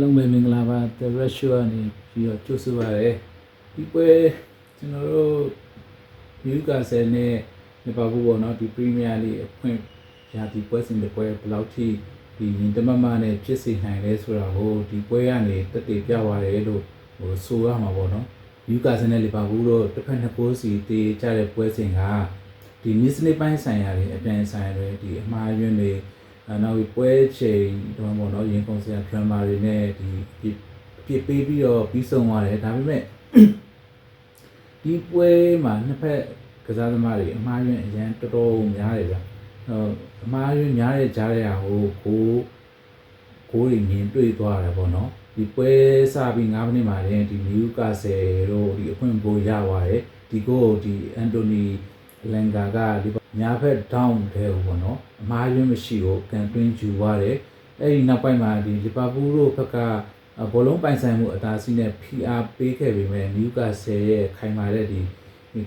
လုံးပဲမင်္ဂလာပါ The Ratio ကနေပြီးတော့ကြိုဆိုပါရစေဒီပွဲကျွန်တော်တို့ Newcastle နဲ့လီဗာပူးပေါ့နော်ဒီ Premier League အဖွင့်ရာသီပွဲစဉ်တစ်ပွဲဘယ်လောက်ထိဒီရင်တမမနဲ့ဖြစ်စေနိုင်လဲဆိုတာကိုဒီပွဲကနေတက်တည်ပြပါတယ်လို့ဆိုရမှာပေါ့နော် Newcastle နဲ့လီဗာပူးတို့တစ်ဖက်နှစ်ကိုးစီတေးကြတဲ့ပွဲစဉ်ကဒီနစ်စနစ်ပိုင်းဆိုင်ရာတွေအပြန်ဆိုင်တွေဒီအမှားယွင်းတွေနောက်ပွဲချိန်တော့ပေါ့နော်ရင်ကုန်စရာ drama တွေနဲ့ဒီပြစ်ပေးပြီးတော့ပြီးဆုံးသွားတယ်ဒါပေမဲ့ဒီပွဲမှာနှစ်ဖက်ကစားသမားတွေအမှားယွင်းအရန်တော်တော်များတယ်ဗျအမှားယွင်းများတဲ့ကြားတဲ့ဟာကိုတွေမြင်တွေ့သွားတယ်ပေါ့နော်ဒီပွဲစပြီး9မိနစ်မှာလည်းဒီ Newcastle တို့ဒီအဖွင့်ပိုးရသွားတယ်ဒီကိုဒီအန်တိုနီလန်ဂါကဒီညာဘက် down တဲ့ပေါ့နော်အမှားယွင်းမရှိကိုကန်တွင်းယူသွားတယ်အဲ့ဒီနောက်ပိုင်းမှာဒီလီဗာပူးတို့ဘက်ကဘောလုံးပိုင်ဆိုင်မှုအသာစီးနဲ့ PR ပေးခဲ့ပေမဲ့ Newcastle ရဲ့ခိုင်မာတဲ့ဒီ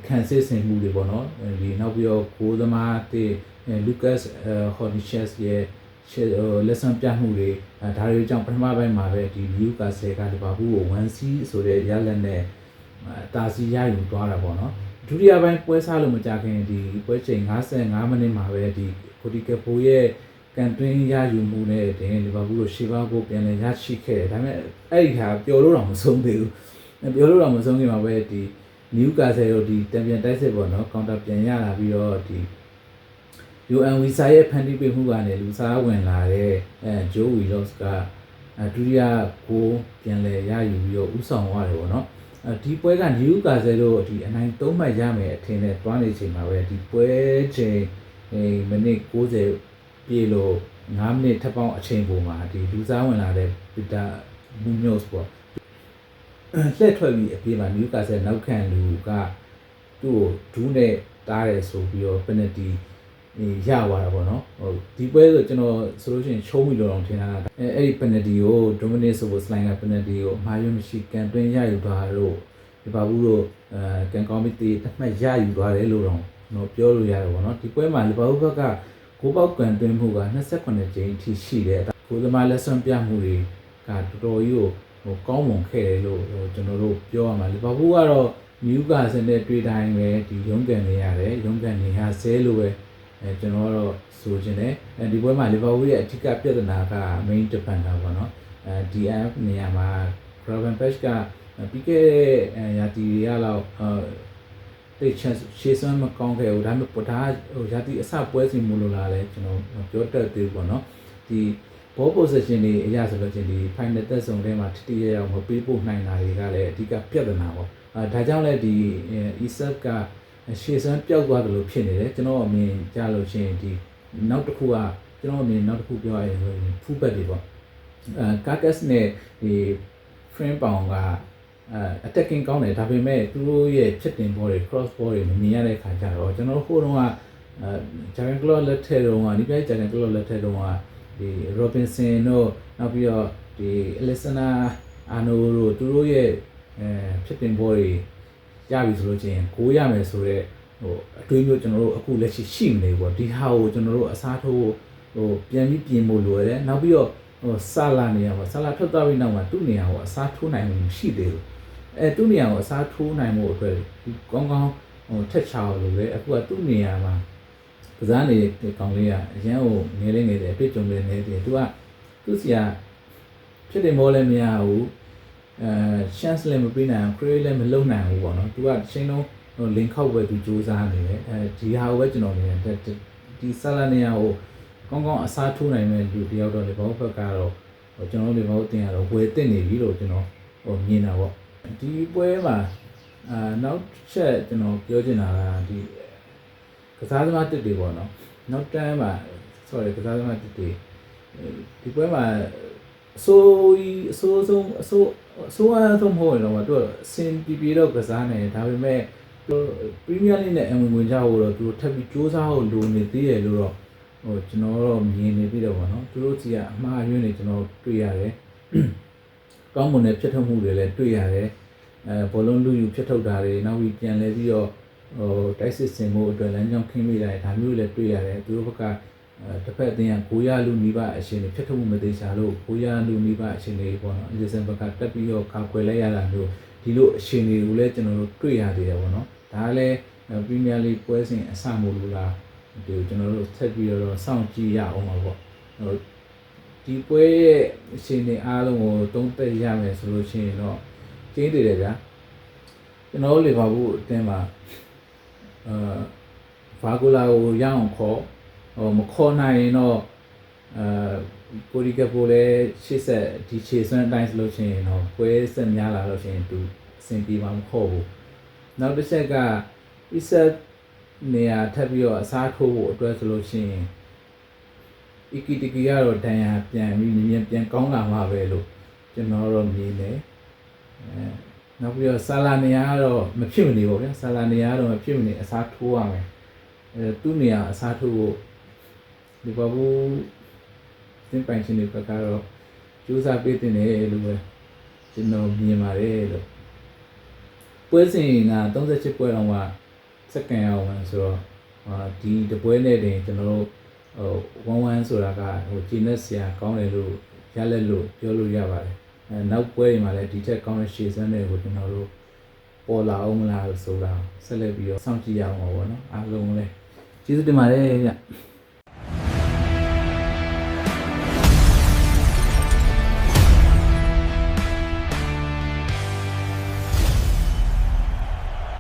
ခံစစ်ဆင်မှုတွေပေါ့နော်ဒီနောက်ပြီးတော့ဂိုးသမားတဲ့ Lucas Hernandez ရဲ့lesson ပြမှုတွေဒါတွေကြောင့်ပထမပိုင်းမှာပဲဒီ Newcastle ကလီဗာပူးကို 1-0 ဆိုတဲ့ရလဒ်နဲ့အသာစီးရယူသွားတာပေါ့နော်ဒုတိယပိုင်းပွဲစားလို့မကြခင်ဒီပွဲချိန်55မိနစ်မှာပဲဒီကိုဒီကပိုရဲ့ကန်တွင်းရယူမှုနဲ့တင်လီဗာပူးတို့ရှေ့ပါကိုပြန်လည်ရရှိခဲ့တယ်ဒါပေမဲ့အဲ့ဒီဟာပျော်လို့တော့မဆုံးသေးဘူးပျော်လို့တော့မဆုံးခင်မှာပဲဒီ Newcastle တို့ဒီတံပြန်တိုက်စစ်ပေါ့နော်ကောင်တာပြန်ရလာပြီးတော့ဒီ UN Visa ရဲ့ဖန်တီးပေးမှုကနေလူစားဝင်လာတဲ့ဂျိုးဝီလော့စ်ကဒုတိယကိုပြန်လည်ရယူပြီးတော့ဥဆောင်သွားတယ်ပေါ့နော်ဒီပွဲက Newcastle တို့ဒီအနိုင်3မှတ်ရမယ်အထင်နဲ့တွားနေချိန်မှာပဲဒီပွဲချိန်မိနစ်90ပြည့်လို့9မိနစ်ထပ်ပေါင်းအချိန်ပုံမှာဒီလူစားဝင်လာတဲ့ပီတာမူညို့စ်ပေါ့လှည့်ထွက်ပြီးအပြေးမှာ Newcastle နောက်ခံလူကသူ့ကိုဒူးနဲ့တားတယ်ဆိုပြီးတော့ penalty ရသွားတာပေါ့နော်ဟုတ်ဒီပွဲဆိုကျွန်တော်ဆိုလို့ရှိရင်ချိုးမိလို့တော့ထင်တာအဲ့ဒီ penalty ကို Dominic Szoboszlai က penalty ကိုအမှားယွင်းမရှိကန်တွင်းရယူသွားလို့လီဗာပူးတို့ကန်ကောင်းပြီးတမှတ်ရယူသွားတယ်လို့တော့ကျွန်တော်ပြောလို့ရတယ်ပေါ့နော်ဒီပွဲမှာလီဗာပူးဘက်ကဂိုးပေါက်ကန်တွင်းမှုက28ကြိမ်အထိရှိတယ်ဂိုးသမားလက်စွမ်းပြမှုတွေကတော်တော်ကြီးကိုကောင်းမွန်ခဲ့တယ်လို့ကျွန်တော်တို့ပြောရမှာလီဗာပူးကတော့ Newcastle နဲ့တွေ့တိုင်းပဲဒီရုံးကန်နေရတယ်ရုံးကန်နေရဆဲလို့ပဲကျွန်တော်ကတော့ဆိုချင်တယ်ဒီပွဲမှာလီဗာပူးရဲ့အထူးပြဿနာက main defender ပေါ့နော်DF နေရာမှာ Gravenberch ကပြီးခဲ့တဲ့ရာသီရလောက်တိတ်ချန်ရှေ့စွမ်းမကောင်းခဲ့ဘူးဒါပေမဲ့ဒါရာသီအစပွဲစီမလို့လာလဲကျွန်တော်ပြောတတ်သေးဘူးပေါ့နော်ဒီ ball possession တွေအရာဆိုလို့ချင်းဒီ final သက်ဆုံးထဲမှာတိရအောင်မပေးဖို့နိုင်တာတွေကလည်းအဓိကပြဿနာပေါ့ဒါကြောင့်လည်းဒီ Isak ကရှေ့စွမ်းပျောက်သွားတယ်လို့ဖြစ်နေတယ်ကျွန်တော်အမြင်ကြားလို့ရှိရင်ဒီနောက်တစ်ခုကကျွန်တော်အမြင်နောက်တစ်ခုပြောရရင်ဆိုရင် full back တွေပေါ့Carcass နဲ့ဒီ frame ပေါင်ကattacking ကောင်းတယ်ဒါပေမဲ့သူတို့ရဲ့ဖြစ်တင် ball တွေ cross ball တွေမမြင်ရတဲ့ခါကျတော့ကျွန်တော်ဟိုတုန်းကJurgen Klopp လက်ထက်တုန်းကဒီပြိုင်Jurgen Klopp လက်ထက်တုန်းကဒီ Robinson တို့နောက်ပြီးတော့ဒီ Alexander Arnold တို့သူတို့ရဲ့ဖြစ်တင် ball တွေရပြီဆိုလို့ချင်းကိုရမယ်ဆိုတော့အတွေးမျိုးကျွန်တော်တို့အခုလက်ရှိမနေဘူးပေါ့ဒီဟာကိုကျွန်တော်တို့အစားထိုးပြန်ပြီးပြင်ဖို့လိုရတယ်နောက်ပြီးတော့ဆာလာနေရာပေါ့ဆာလာထွက်သွားပြီးနောက်မှာသူ့နေရာကိုအစားထိုးနိုင်မှုရှိသေးဘူးသူ့နေရာကိုအစားထိုးနိုင်မှုအတွက်ဒီကောင်းကောင်းထက်ချော်လို့ပဲအခုကသူ့နေရာမှာကစားနေတဲ့ကောင်လေးကအရန်ကိုငယ်လေးငယ်တယ်အတွေ့အကြုံလေးနေတယ်သူကသူ့စီကဖြစ်တယ်မောလည်းမရဘူးchance လည်းမပေးနိုင်အောင် create လည်းမလုပ်နိုင်ဘူးပေါ့နော်သူကချင်းလုံး link ခောက်ပဲသူစူးစမ်းနေတယ်ဒီဟာကိုပဲကျွန်တော်မြင်တယ်ဒီဆာလာနေရာကိုကောင်းကောင်းအစားထိုးနိုင်မဲ့လူတယောက်တော့လေဘောဘက်ကတော့ကျွန်တော်တို့ဘောတင်ရတော့ဝယ်တင်နေပြီလို့ကျွန်တော်မြင်တာပေါ့ဒီပွဲမှာနောက်ချက်ကျွန်တော်ပြောချင်တာကဒီကစားသမားတစ်တွေပေါ့နော်နောက်တန်းမှာ sorry ကစားသမားတစ်တွေဒီပွဲမှာအဆိုးဆုံးမဟုတ်ရင်တော့သူစင်ပြတော့ကစားနေဒါပေမဲ့ပရီးမီးယားလိနဲ့အဝင်ဝင်ကြဖို့တော့သူထပ်ပြီးစူးစမ်းဖို့လိုနေသေးတယ်လို့တော့ကျွန်တော်တော့မြင်နေပြီးတော့ဗောနော်သူတို့စီကအမှားယွင်းနေကျွန်တော်တွေ့ရတယ်ကောင်းမွန်တဲ့ဖြစ်ထုတ်မှုတွေလည်းတွေ့ရတယ်ဘောလုံးလူယူဖြစ်ထုတ်တာတွေနောက်ပြီးပြန်လဲပြီးတော့တိုက်စစ်စင်မှုအတွက်လမ်းကြောင်းခင်းမိတာဒါမျိုးလည်းတွေ့ရတယ်သူတို့ဘက်က တစ်ဖက်အသင်းကကိုရလူမိဘအရှင်တွေဖြစ်ထုံးမှုမသေးချာလို့ကိုရလူမိဘအရှင်တွေပေါ့နော်အင်ဂျင်ဘက်ကတက်ပြီးတော့ကာကွယ်လိုက်ရတာမျိုးဒီလိုအရှင်တွေကိုလည်းကျွန်တော်တို့တွေ့ရသေးတယ်ပေါ့နော်ဒါကလည်းပရီးမီးယားလိပွဲစဉ်အစမို့လို့လားဒီကျွန်တော်တို့ဆက်ပြီးတော့စောင့်ကြည့်ရအောင်ပါပေါ့ဒီပွဲရဲ့အရှင်တွေအားလုံးကိုတုံးသက်ရမယ်ဆိုလို့ရှိရင်တော့ကျင်းသေးတယ်ဗျာကျွန်တော်တို့လီဗာပူးအသင်းမှာဗာဂိုလာကိုရအောင်ခေါ်မခေါ်နိုင်ရင်တော့ကိုရီကပိုလည်းရှေ့ဆက်ဒီခြေစွမ်းအတိုင်းဆိုလို့ရှိရင်တော့ပွဲဆက်များလာလို့ရှိရင်သူအဆင်ပြေမှာမဟုတ်ဘူးနောက်တစ်ချက်ကIsak နေရာထပ်ပြီးတော့အစားထိုးဖို့အတွက်ဆိုလို့ရှိရင်Ekitike ကတော့ဒဏ်ရာပြန်ပြီးမြင်ပြန်ကောင်းလာမှာပဲလို့ကျွန်တော်တော့မြင်တယ်နောက်ပြီးတော့ဆာလာနေရာကတော့မဖြစ်မနေပေါ့ဗျာဆာလာနေရာကတော့မဖြစ်မနေအစားထိုးရမယ်သူ့နေရာအစားထိုးဖို့လီဗာပူးတင်ပိုင်ရှင်တွေဘက်ကတော့ကြိုးစားပေးတင်တယ်လို့ပဲကျွန်တော်မြင်ပါတယ်လို့ပွဲစဉ်က38ပွဲတော့မှစက္ကန့်အောင်ဆိုတော့ဒီတပွဲနဲ့တင်ကျွန်တော်တို့1-1ဆိုတာကဂျင်းနဲ့ဆရာကောင်းတယ်လို့ရလက်လို့ပြောလို့ရပါတယ်နောက်ပွဲတွေမှာလည်းဒီထက်ကောင်းတဲ့ရှေ့စွမ်းတွေကိုကျွန်တော်တို့ပေါ်လာအောင်မလားဆိုတာဆက်လက်ပြီးတော့စောင့်ကြည့်ရအောင်ပါဘောနော်အားလုံးလည်းကျေးဇူးတင်ပါတယ်ဗျ